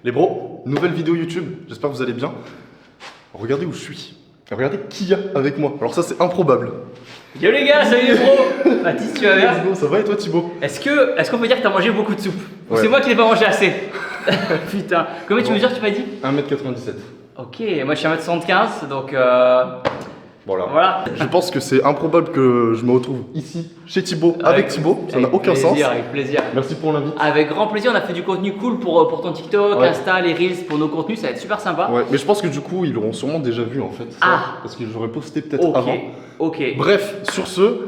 Les bros, nouvelle vidéo YouTube, j'espère que vous allez bien. Regardez où je suis. Regardez qui y a avec moi. Alors ça c'est improbable. Yo les gars, salut les bros. Baptiste, tu vas bien? Let's go, ça va et toi Thibaut? Est-ce qu'on peut dire que t'as mangé beaucoup de soupe? Ou Ouais. c'est moi qui l'ai pas mangé assez? Putain, combien tu mesures tu m'as dit? 1m97. Ok, moi je suis 1m75 donc Voilà. Je pense que c'est improbable que je me retrouve ici, chez Thibaut, avec Thibaut. Ça n'a aucun sens. Avec plaisir. Merci pour l'invite. Avec grand plaisir, on a fait du contenu cool pour ton TikTok, Ouais. Insta, les Reels, pour nos contenus, ça va être super sympa. Ouais, mais je pense que du coup, ils l'auront sûrement déjà vu en fait. Ça, Ah. Parce que j'aurais posté peut-être Ok, avant. ok. Bref, sur ce,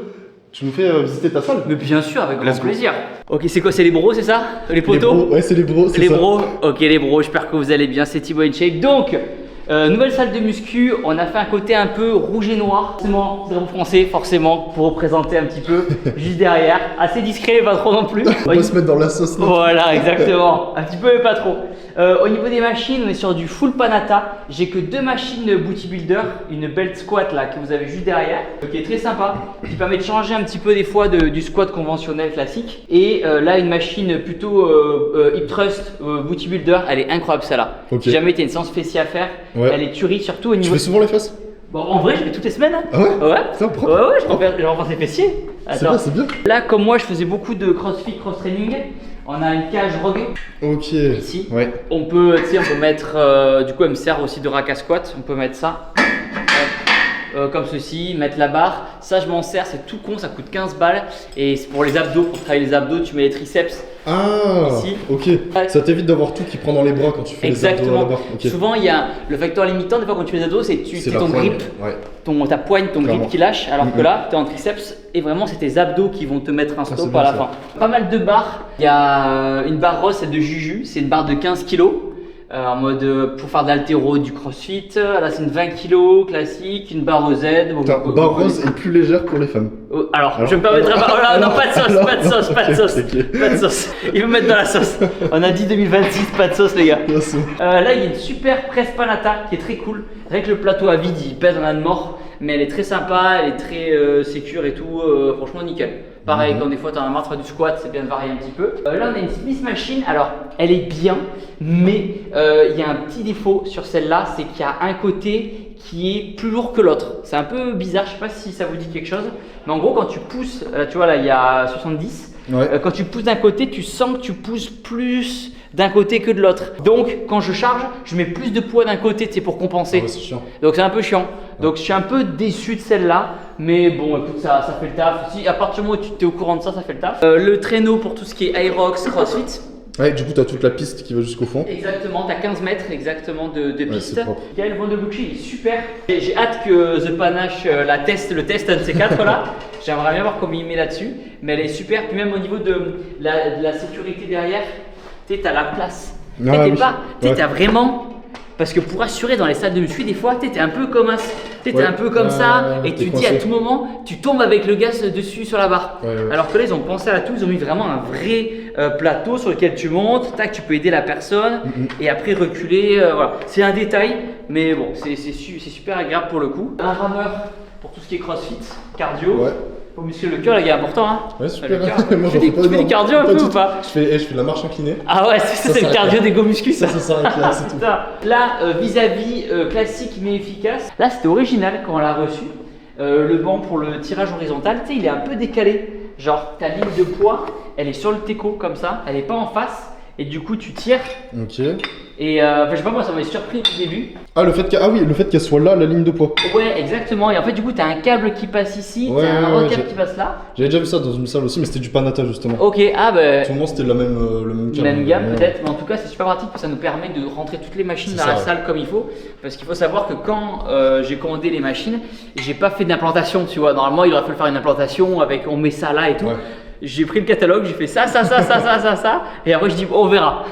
tu nous fais visiter ta salle? Mais bien sûr, avec grand Let's go. plaisir. Ok, c'est quoi? C'est les bros, c'est ça? Les potos? Ouais, c'est les bros, c'est Les ça. bros, ok les bros, j'espère que vous allez bien, c'est Thibaut InShape. Donc, nouvelle salle de muscu, on a fait un côté un peu rouge et noir. Forcément, drapeau français, forcément, pour représenter un petit peu, juste derrière. Assez discret, pas trop non plus. On va se mettre dans la sauce. non? Voilà, exactement. Un petit peu, mais pas trop. Au niveau des machines, on est sur du full Panata. J'ai que deux machines Booty Builder, une belt squat là que vous avez juste derrière, qui est très sympa, qui permet de changer un petit peu des fois du squat conventionnel classique. Et là, une machine plutôt hip thrust Booty Builder, elle est incroyable celle-là. Ok. Si jamais tu as une séance fessier à faire, Ouais. elle est tuerie, surtout au Tu niveau. fais souvent les fesses? Bon, en vrai, je fais toutes les semaines. Hein. Ah ouais? Ouais. Putain, propre. Ouais, je renforce les fessiers. C'est Attends. bien, c'est bien. Là, comme moi, je faisais beaucoup de crossfit, cross-training. On a une cage Rogue Ok. ici. Ouais. On peut, tu sais, on peut mettre, du coup, elle me sert aussi de rack à squat. On peut mettre ça, comme ceci, mettre la barre. Ça, je m'en sers, c'est tout con, ça coûte 15 balles. Et c'est pour les abdos, pour travailler les abdos, tu mets les triceps. Ah, Ici. ok. Ça t'évite d'avoir tout qui prend dans les bras quand tu fais les abdos à la Exactement. barre. Ok. Souvent, il y a le facteur limitant, des fois, quand tu fais les abdos, c'est C'est ton poigne. grip, Ouais. ta poigne, ton Clairement. grip qui lâche, alors que Mhm. là, tu es en triceps et vraiment, c'est tes abdos qui vont te mettre un c'est stop bien à la ça. fin. Pas mal de barres. Il y a une barre rose, celle de Juju, c'est une barre de 15 kg. En mode pour faire de l'haltéro, du crossfit. Là, c'est une 20 kg classique, une barre OZ. Putain, barre rose est plus légère pour les femmes. Alors, je me permettrai pas. Oh là, non, pas de sauce, alors, pas de sauce, pas de ok, sauce. ok. Pas de sauce. Il veut me mettre dans la sauce. On a dit 2026, pas de sauce, les gars. Bien sûr. Là, il y a une super presse Panata qui est très cool. Rien que le plateau à vide, il pèse un âne mort. Mais elle est très sympa, elle est très sécure et tout. Franchement, nickel. Pareil, quand des fois tu en as marre de faire du squat, c'est bien de varier un petit peu. Là, on a une Smith Machine. Alors, elle est bien, mais il y a un petit défaut sur celle-là, c'est qu'il y a un côté qui est plus lourd que l'autre. C'est un peu bizarre, je sais pas si ça vous dit quelque chose. Mais en gros, quand tu pousses, tu vois là, il y a 70. Ouais. Quand tu pousses d'un côté, tu sens que tu pousses plus d'un côté que de l'autre. Donc, quand je charge, je mets plus de poids d'un côté, c'est pour compenser. Ah ouais, c'est chiant. Donc c'est un peu chiant. Donc je suis un peu déçu de celle-là. Mais bon, écoute, ça fait le taf. Si à partir du moment où tu es au courant de ça, ça fait le taf. Le traîneau pour tout ce qui est Aerox, CrossFit. Ouais, du coup, t'as toute la piste qui va jusqu'au fond. Exactement, tu as 15 mètres exactement de piste. c'est propre. Le bandeau Gucci, il est super. J'ai hâte que The Panache le teste un de ces quatre là. J'aimerais bien voir comment il met là-dessus. Mais elle est super. Puis même au niveau de la sécurité derrière, tu sais, tu as la place. Ah, T'es oui. pas, tu Ouais. as vraiment. Parce que pour assurer dans les salles de muscu, des fois, tu es un peu comme Ouais. un peu comme ça, et t'es tu te dis à coincé. tout moment, tu tombes avec le gaz dessus sur la barre. Ouais, ouais. Alors que là, ils ont pensé à tout, ils ont mis vraiment un vrai plateau sur lequel tu montes, tac, tu peux aider la personne, et après reculer. Voilà. C'est un détail, mais bon, c'est super agréable pour le coup. Un rameur pour tout ce qui est crossfit, cardio. Ouais. Faut muscler le cœur, les gars, important. Hein. Ouais, super. Le cœur. Moi, Tu j'en fais fais pas tu fais du énorme. cardio un Pas peu du ou tout. pas? Je fais de la marche inclinée. Ah ouais, c'est le s'arrête cardio là. des go muscu ça. Ça s'arrête là, c'est tout. Putain. Là, vis-à-vis classique mais efficace, là c'était original quand on l'a reçu. Le banc pour le tirage horizontal, tu sais, il est un peu décalé. Genre, ta ligne de poids, elle est sur le teco comme ça, elle est pas en face. Et du coup, tu tires. Ok. Et enfin, je sais pas, moi ça m'avait surpris au début. Ah, le fait qu'elle soit là, la ligne de poids. Ouais, exactement. Et en fait, du coup, tu as un câble qui passe ici, Ouais, tu as un ouais, autre ouais, câble j'ai- qui passe là. J'avais déjà vu ça dans une salle aussi, mais c'était du Panata justement. Ok, ah bah. Tout le monde c'était le même câble. Même gamme Ouais. peut-être, mais en tout cas c'est super pratique parce que ça nous permet de rentrer toutes les machines C'est dans ça, la ouais. salle comme il faut. Parce qu'il faut savoir que quand j'ai commandé les machines, j'ai pas fait d'implantation, tu vois. Normalement il aurait fallu faire une implantation avec on met ça là et tout. Ouais. J'ai pris le catalogue, j'ai fait ça, et après je dis on verra.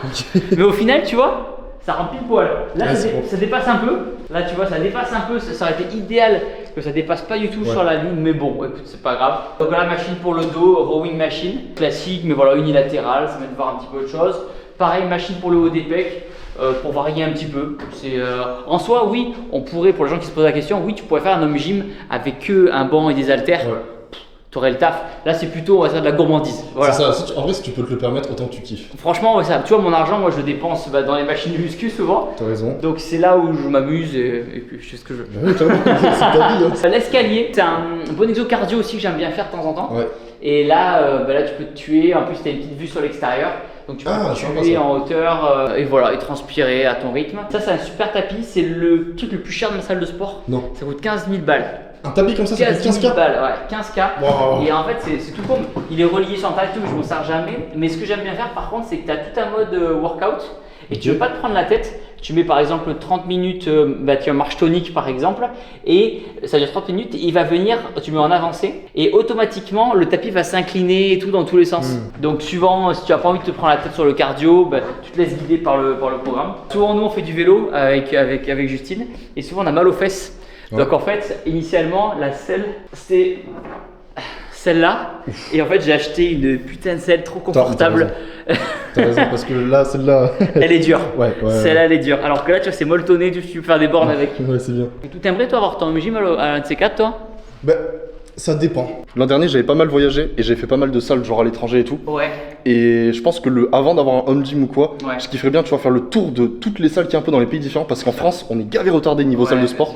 Mais au final tu vois, ça remplit le poil. Là Ouais, ça, c'est bon. ça dépasse un peu. Là tu vois, ça dépasse un peu. Ça aurait été idéal que ça dépasse pas du tout Ouais. sur la ligne, mais bon, écoute, c'est pas grave. Donc la machine pour le dos, rowing machine, classique, mais voilà, unilatérale, ça met de voir un petit peu autre chose. Pareil, machine pour le haut des pecs, pour varier un petit peu. En soi, oui, on pourrait, pour les gens qui se posent la question, oui, tu pourrais faire un home gym avec que un banc et des haltères. Ouais. t'aurais le taf. Là, c'est plutôt, on va dire, de la gourmandise. Voilà. C'est ça, en vrai, si tu peux te le permettre, autant que tu kiffes. Franchement, ouais, ça, tu vois, mon argent, moi, je le dépense dans les machines de muscu souvent. T'as raison. Donc, c'est là où je m'amuse et puis je fais ce que je veux. Ouais, carrément, c'est ta vie. Hein. L'escalier, c'est un bon exo cardio aussi que j'aime bien faire de temps en temps. Ouais. Et là, là, tu peux te tuer. En plus, tu as une petite vue sur l'extérieur. Donc, tu peux te tuer en hauteur et voilà, et transpirer à ton rythme. Ça, c'est un super tapis. C'est le truc le plus cher de ma salle de sport. Non. Ça coûte 15 000 balles. Un tapis comme ça coûte 15 000 15K. balles, ouais, 15K. Wow. Et en fait, c'est tout con. Il est relié sur un tarif, tout, mais je m'en sers jamais. Mais ce que j'aime bien faire, par contre, c'est que tu as tout un mode workout et tu veux pas te prendre la tête. Tu mets par exemple 30 minutes, tu as marche tonique par exemple, et ça dure 30 minutes, il va venir, tu mets en avancée, et automatiquement le tapis va s'incliner et tout dans tous les sens. Donc suivant, si tu n'as pas envie de te prendre la tête sur le cardio, tu te laisses guider par le programme. Souvent nous on fait du vélo avec Justine, et souvent on a mal aux fesses. Ouais. Donc en fait, initialement, la selle, c'était celle-là, et en fait j'ai acheté une putain de selle trop confortable. T'as raison, parce que là, celle-là. Elle est dure. Ouais. Celle-là, elle est dure. Alors que là, tu vois, c'est molletonné, tu peux faire des bornes avec. Ouais, c'est bien. Et tout aimerais, toi, avoir ton gym à un de ces quatre, toi? Ben, ça dépend. L'an dernier, j'avais pas mal voyagé et j'ai fait pas mal de salles, genre à l'étranger et tout. Ouais. Et je pense que avant d'avoir un home gym ou quoi, ouais. je kifferais bien, tu vois, faire le tour de toutes les salles qu'il y a un peu dans les pays différents, parce qu'en France, on est gavé retardé niveau salle de sport.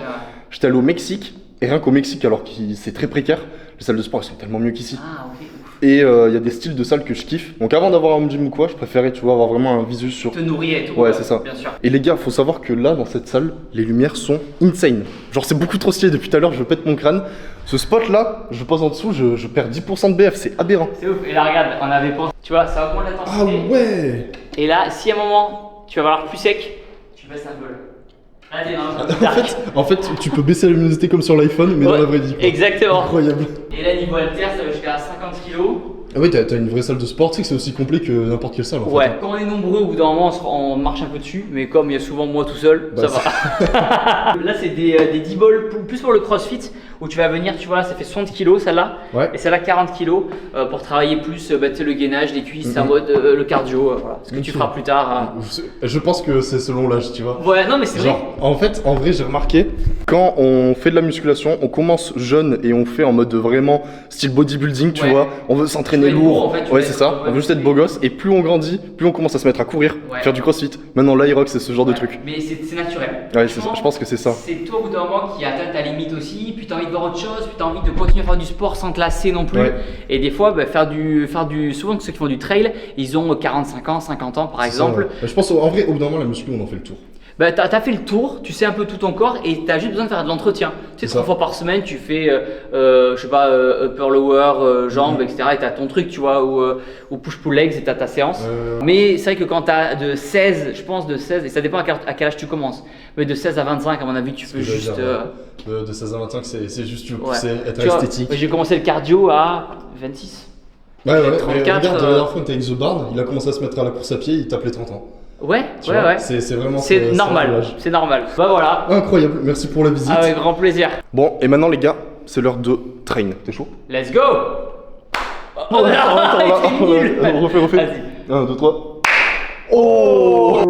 J'étais allé au Mexique, et rien qu'au Mexique, alors que c'est très précaire, les salles de sport, elles sont tellement mieux qu'ici. Ah, ok. Et il y a des styles de salles que je kiffe. Donc avant d'avoir un home gym ou quoi, je préférais, tu vois, avoir vraiment un visu sur. Te nourrir et tout. Ouais, c'est ça. Bien sûr. Et les gars, faut savoir que là, dans cette salle, les lumières sont insane. Genre, c'est beaucoup trop stylé. Depuis tout à l'heure, je pète mon crâne. Ce spot là, je pose en dessous, je perds 10% de BF, c'est aberrant. C'est ouf. Et là, regarde, on avait pensé, tu vois, ça augmente l'intensité. Ah ouais. Et là, si à un moment, tu vas avoir plus sec, tu baisses un peu. Là, en fait, tu peux baisser la luminosité comme sur l'iPhone, mais dans la vraie vie. Quoi. Exactement. Incroyable. Et là, niveau haltère, ça va jusqu'à 50 kg. Ah oui, t'as une vraie salle de sport, tu sais que c'est aussi complet que n'importe quelle salle en fait. Ouais, quand on est nombreux, au bout d'un moment, on marche un peu dessus, mais comme il y a souvent moi tout seul, ça va. Là, c'est des 10 balls plus pour le crossfit, où tu vas venir, tu vois, ça fait 60 kg celle-là, et celle-là 40 kg pour travailler plus le gainage, les cuisses, en mode le cardio, voilà. Ce que tu feras plus tard. Je pense que c'est selon l'âge, tu vois. Ouais, non, mais c'est vrai. En vrai, j'ai remarqué, quand on fait de la musculation, on commence jeune et on fait en mode vraiment style bodybuilding, tu vois, on veut s'entraîner lourd, en fait, ouais c'est ça, on veut juste être beau gosse et plus on grandit, plus on commence à se mettre à courir, faire du crossfit. Maintenant l'Aerox c'est ce genre de truc. Mais c'est naturel. Ouais, je pense que c'est ça. C'est toi au bout d'un moment qui atteint ta limite aussi, puis t'as envie de voir autre chose, puis t'as envie de continuer à faire du sport sans te lasser non plus. Et des fois, souvent ceux qui font du trail, ils ont 45 ans, 50 ans par exemple. Ça, je pense en vrai au bout d'un moment la muscu on en fait le tour. T'as fait le tour, tu sais un peu tout ton corps et t'as juste besoin de faire de l'entretien. Tu sais, 3 fois par semaine, tu fais, je sais pas, upper lower, jambes, etc. Et t'as ton truc, tu vois, ou push-pull legs et t'as ta séance. Mais c'est vrai que quand t'as de 16, je pense de 16, et ça dépend à quel âge tu commences, mais de 16 à 25, à mon avis, tu peux juste. De 16 à 25, c'est juste tu veux pousser, être esthétique. J'ai commencé le cardio à 26. Ouais, 34, regarde, la dernière fois, on était avec The Barn, il a commencé à se mettre à la course à pied, il tape les 30 ans. Ouais. C'est vraiment c'est normal. C'est normal. Bah voilà. Incroyable, merci pour la visite. Avec grand plaisir. Bon, et maintenant les gars, c'est l'heure de train. T'es chaud? Let's go. On refait. Vas-y. 1, 2, 3. Oh.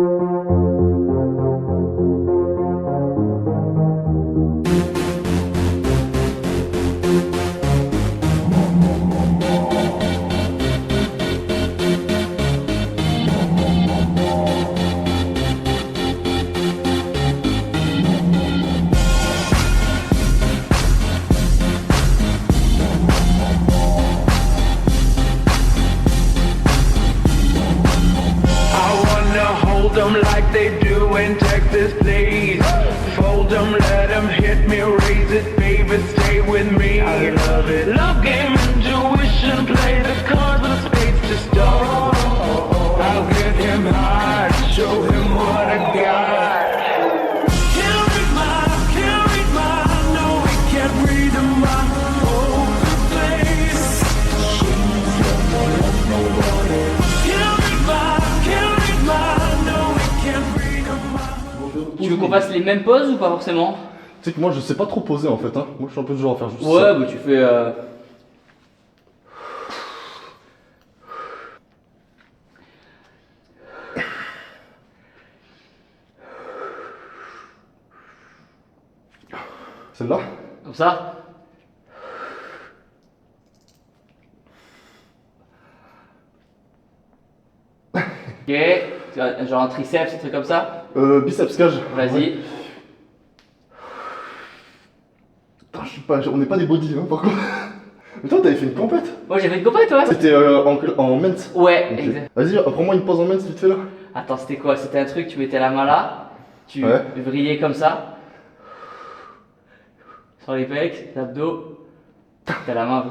Them like they do in Texas, please. Fold them, let them hit me, raise it, baby, stay with me. I love it. Love game, intuition, play the cards with a spades to start. I'll get him high, show him what I got. Can't read my, no, we can't read my poker face. Tu veux qu'on fasse les mêmes poses ou pas forcément? Tu sais que moi je sais pas trop poser en fait, hein. Moi je suis un peu du genre à faire juste ça. Ouais, bah tu fais. Celle-là? Comme ça? Ok, genre un triceps, un truc comme ça. Biceps cage. Vas-y. Putain, je sais pas, on n'est pas des body hein, par contre. Mais toi, t'avais fait une compète. Moi j'ai fait une compète, ouais. C'était en men's. Ouais, Ok. exact. Vas-y, prends-moi une pause en men's vite fait là. Attends, c'était quoi? C'était un truc, tu mettais la main là, tu Ouais. vrillais comme ça. Sur les pecs, l'abdos. T'as la main.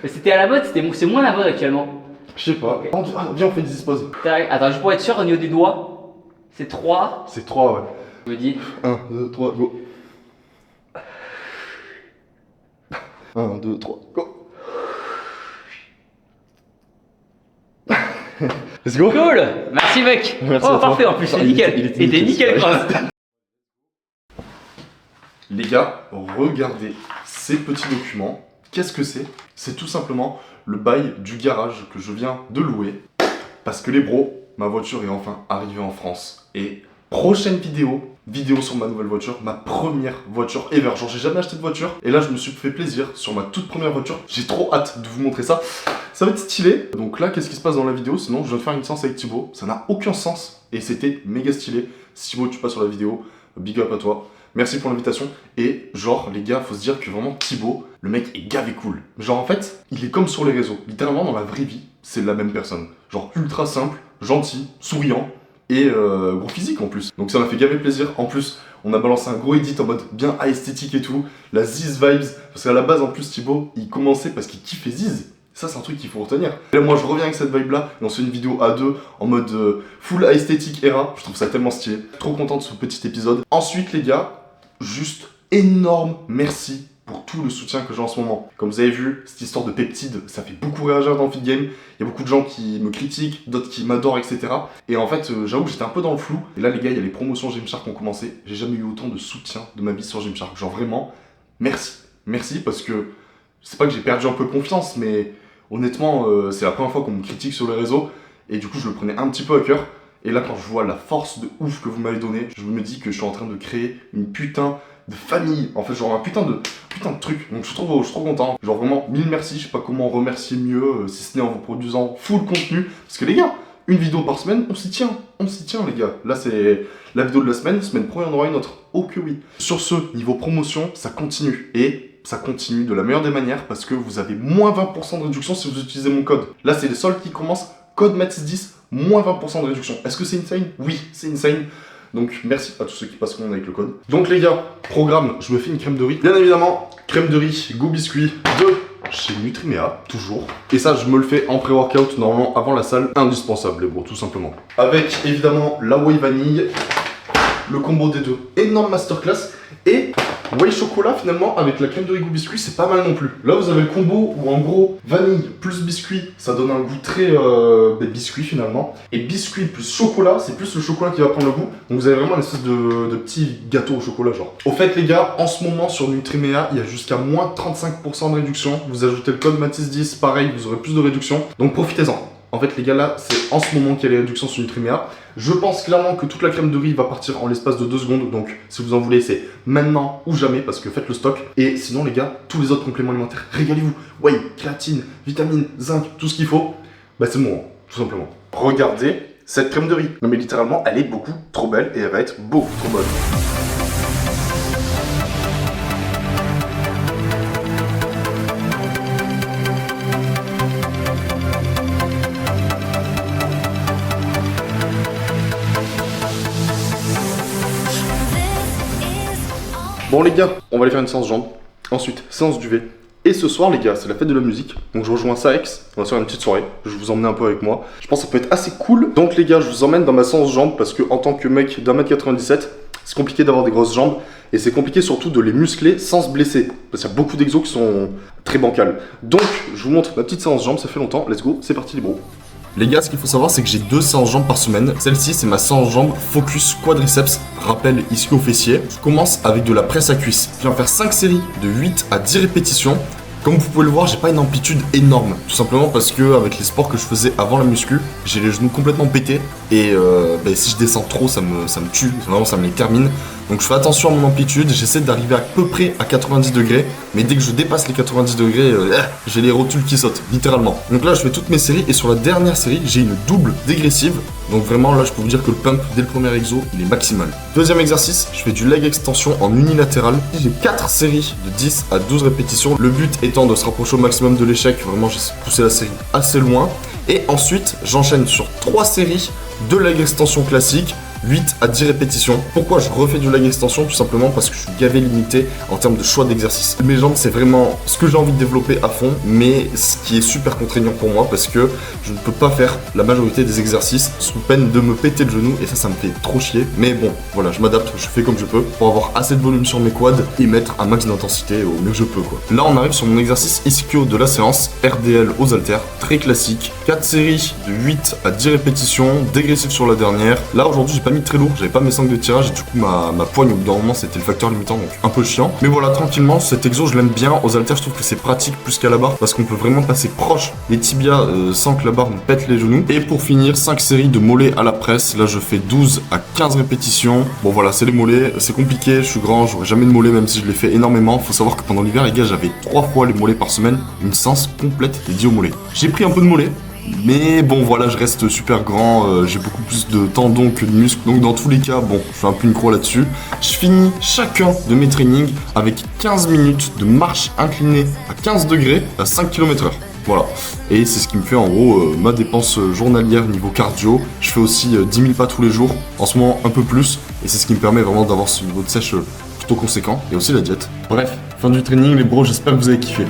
Mais c'était à la mode, c'est moins la mode actuellement. Je sais pas. Ok. Ah, viens, on fait une dispose. Tac. Attends, juste pour être sûr, au niveau des doigts, c'est 3. C'est 3, ouais. Je me dis. 1, 2, 3, go. 1, 2, 3, go. Let's go. Cool! Merci mec! Merci Oh à toi. parfait en plus, c'est Il nickel! était Et t'es nickel ouais. quand même! Les gars, regardez ces petits documents. Qu'est-ce que c'est? C'est tout simplement le bail du garage que je viens de louer. Parce que les bros, ma voiture est enfin arrivée en France. Et prochaine vidéo sur ma nouvelle voiture, ma première voiture ever. Genre j'ai jamais acheté de voiture. Et là je me suis fait plaisir sur ma toute première voiture. J'ai trop hâte de vous montrer ça. Ça va être stylé. Donc là, qu'est-ce qui se passe dans la vidéo? Sinon, je viens de faire une séance avec Thibaut. Ça n'a aucun sens. Et c'était méga stylé. Si Thibaut, tu passes sur la vidéo, big up à toi. Merci pour l'invitation. Et genre, les gars, faut se dire que vraiment, Thibaut, le mec est gavé cool. Genre, en fait, il est comme sur les réseaux. Littéralement, dans la vraie vie, c'est la même personne. Genre, ultra simple, gentil, souriant. Et gros physique en plus. Donc ça m'a fait gaver plaisir. En plus, on a balancé un gros edit en mode bien esthétique et tout. La Ziz vibes. Parce qu'à la base, en plus, Thibaut, il commençait parce qu'il kiffait Ziz. Ça, c'est un truc qu'il faut retenir. Et là, moi, je reviens avec cette vibe-là. Et on se fait une vidéo à deux en mode full esthétique era. Je trouve ça tellement stylé. Trop content de ce petit épisode. Ensuite, les gars, juste énorme merci pour tout le soutien que j'ai en ce moment. Comme vous avez vu, cette histoire de peptides, ça fait beaucoup réagir dans le feed game. Il y a beaucoup de gens qui me critiquent, d'autres qui m'adorent, etc. Et en fait, j'avoue que j'étais un peu dans le flou. Et là, les gars, il y a les promotions Gymshark qui ont commencé. J'ai jamais eu autant de soutien de ma vie sur Gymshark. Genre vraiment, merci. Merci parce que c'est pas que j'ai perdu un peu confiance, mais honnêtement, c'est la première fois qu'on me critique sur les réseaux. Et du coup, je le prenais un petit peu à cœur. Et là, quand je vois la force de ouf que vous m'avez donnée, je me dis que je suis en train de créer une putain de famille. En fait, genre un putain de truc. Donc je suis trop content. Genre vraiment, mille merci. Je sais pas comment remercier mieux, si ce n'est en vous produisant full contenu. Parce que les gars, une vidéo par semaine, on s'y tient. On s'y tient, les gars. Là, c'est la vidéo de la semaine. Semaine pro, il y en aura une autre. Oh que oui. Sur ce, niveau promotion, ça continue. Et ça continue de la meilleure des manières parce que vous avez moins 20% de réduction si vous utilisez mon code. Là, c'est les soldes qui commencent. Code Mathis10, moins 20% de réduction. Est-ce que c'est insane? Oui, c'est insane. Donc merci à tous ceux qui passeront avec le code. Donc les gars, programme, je me fais une crème de riz. Bien évidemment, crème de riz, goût biscuit de chez Nutrimea, toujours. Et ça, je me le fais en pré-workout, normalement avant la salle. Indispensable, les bros, tout simplement. Avec évidemment la whey vanille, le combo des deux. Énorme masterclass. Et whey chocolat, finalement, avec la crème de riz goût biscuit, c'est pas mal non plus. Là, vous avez le combo où en gros, vanille plus biscuit, ça donne un goût très biscuit finalement. Et biscuit plus chocolat, c'est plus le chocolat qui va prendre le goût. Donc vous avez vraiment une espèce de petit gâteau au chocolat, genre. Au fait, les gars, en ce moment sur Nutrimea, il y a jusqu'à moins 35% de réduction. Vous ajoutez le code Mathis10, pareil, vous aurez plus de réduction. Donc profitez-en. En fait, les gars, là, c'est en ce moment qu'il y a les réductions sur Nutrimea. Je pense clairement que toute la crème de riz va partir en l'espace de 2 secondes. Donc, si vous en voulez, c'est maintenant ou jamais parce que faites le stock. Et sinon, les gars, tous les autres compléments alimentaires, régalez-vous. Whey, créatine, vitamines, zinc, tout ce qu'il faut. Bah, c'est bon, tout simplement. Regardez cette crème de riz. Non, mais littéralement, elle est beaucoup trop belle et elle va être beaucoup trop bonne. Bon les gars, on va aller faire une séance jambes, ensuite séance duvet, et ce soir les gars, c'est la fête de la musique, donc je rejoins Saex, on va faire une petite soirée, je vais vous emmener un peu avec moi, je pense que ça peut être assez cool. Donc les gars, je vous emmène dans ma séance jambes, parce que en tant que mec d'1m97, c'est compliqué d'avoir des grosses jambes, et c'est compliqué surtout de les muscler sans se blesser, parce qu'il y a beaucoup d'exos qui sont très bancales. Donc, je vous montre ma petite séance jambes, ça fait longtemps, let's go, c'est parti les bros. Les gars, ce qu'il faut savoir, c'est que j'ai 2 séances jambes par semaine. Celle-ci, c'est ma séance jambes focus quadriceps, rappel ischio fessier. Je commence avec de la presse à cuisse. Je vais en faire 5 séries de 8 à 10 répétitions. Comme vous pouvez le voir, j'ai pas une amplitude énorme. Tout simplement parce que avec les sports que je faisais avant la muscu, j'ai les genoux complètement pétés. Et si je descends trop, ça me tue. Vraiment, ça me les termine. Donc je fais attention à mon amplitude. J'essaie d'arriver à peu près à 90 degrés. mais dès que je dépasse les 90 degrés, j'ai les rotules qui sautent, littéralement. Donc là, je fais toutes mes séries et sur la dernière série, j'ai une double dégressive. Donc vraiment, là, je peux vous dire que le pump dès le premier exo, il est maximal. Deuxième exercice, je fais du leg extension en unilatéral. J'ai 4 séries de 10 à 12 répétitions. Le but étant de se rapprocher au maximum de l'échec. Vraiment, j'ai poussé la série assez loin. Et ensuite, j'enchaîne sur 3 séries de leg extension classique. 8 à 10 répétitions. Pourquoi je refais du leg extension? Tout simplement parce que je suis gavé limité en termes de choix d'exercice. Mes jambes, c'est vraiment ce que j'ai envie de développer à fond, mais ce qui est super contraignant pour moi parce que je ne peux pas faire la majorité des exercices sous peine de me péter le genou et ça me fait trop chier. Mais bon, voilà, je m'adapte, je fais comme je peux pour avoir assez de volume sur mes quads et mettre un max d'intensité au mieux que je peux, quoi. Là, on arrive sur mon exercice ischio de la séance, RDL aux haltères, très classique. 4 séries de 8 à 10 répétitions, dégressif sur la dernière. Là, aujourd'hui, j'ai pas mis très lourd, j'avais pas mes sangles de tirage et du coup ma poigne au bout d'un moment c'était le facteur limitant, donc un peu chiant. Mais voilà, tranquillement, cet exo je l'aime bien. Aux haltères, je trouve que c'est pratique plus qu'à la barre parce qu'on peut vraiment passer proche des tibias sans que la barre nous pète les genoux. Et pour finir, 5 séries de mollets à la presse. Là je fais 12 à 15 répétitions. Bon voilà, c'est les mollets, c'est compliqué, je suis grand, j'aurai jamais de mollets même si je les fais énormément. Faut savoir que pendant l'hiver les gars, j'avais 3 fois les mollets par semaine, une séance complète dédiée aux mollets. J'ai pris un peu de mollets. Mais bon voilà, je reste super grand, j'ai beaucoup plus de tendons que de muscles, donc dans tous les cas, bon, je fais un peu une croix là-dessus. Je finis chacun de mes trainings avec 15 minutes de marche inclinée à 15 degrés à 5 km/h. Voilà, et c'est ce qui me fait en gros ma dépense journalière niveau cardio. Je fais aussi 10 000 pas tous les jours, en ce moment un peu plus, et c'est ce qui me permet vraiment d'avoir ce niveau de sèche plutôt conséquent, et aussi la diète. Bref, fin du training les bros, j'espère que vous avez kiffé.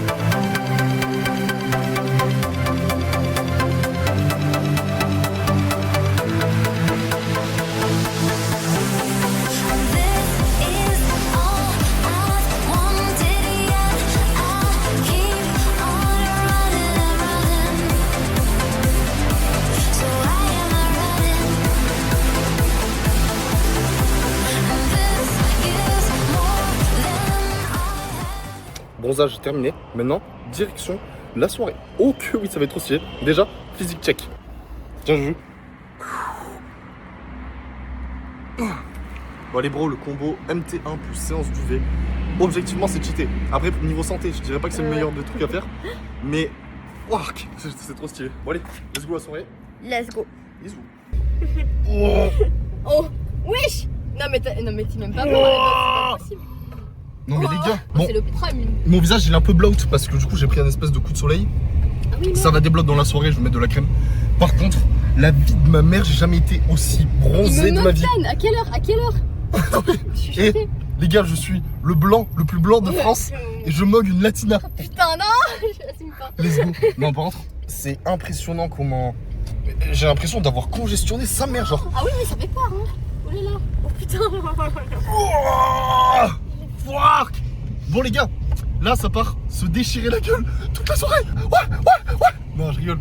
Bronzage terminé, maintenant direction la soirée. Oh que oui, ça va être trop stylé. Déjà, physique check. Tiens Juju. Bon allez bro, le combo MT1 plus séance du V, objectivement c'est cheaté. Après niveau santé, je dirais pas que c'est le meilleur des trucs à faire, mais wark, c'est trop stylé. Bon allez, let's go la soirée. Let's go. Bisous. Oh, wesh. Non mais t'es même pas bon, c'est pas possible. Non mais les gars, bon, c'est le prime. mon visage il est un peu bloat parce que du coup j'ai pris un espèce de coup de soleil. Ah oui, ça va débloquer dans la soirée, je vais mettre de la crème. Par contre, la vie de ma mère, j'ai jamais été aussi bronzé de ma vie. À quelle heure Et les gars, je suis le blanc, le plus blanc de France et je mogue une latina. Putain non, je l'assume pas. Let's go. Non par contre, c'est impressionnant comment... J'ai l'impression d'avoir congestionné sa mère genre. Ah oui mais ça fait peur hein. Oh là là. Oh putain. Oh, fuck. Bon les gars, là ça part se déchirer la gueule toute la soirée. Ouais. Non je rigole.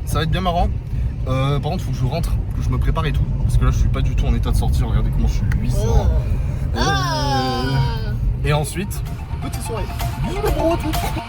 Ça va être bien marrant. Par contre faut que je rentre, que je me prépare et tout. Parce que là je suis pas du tout en état de sortir. Regardez comment je suis luisant. Ah. Et ensuite, petite soirée. Bisous les gros, à tous.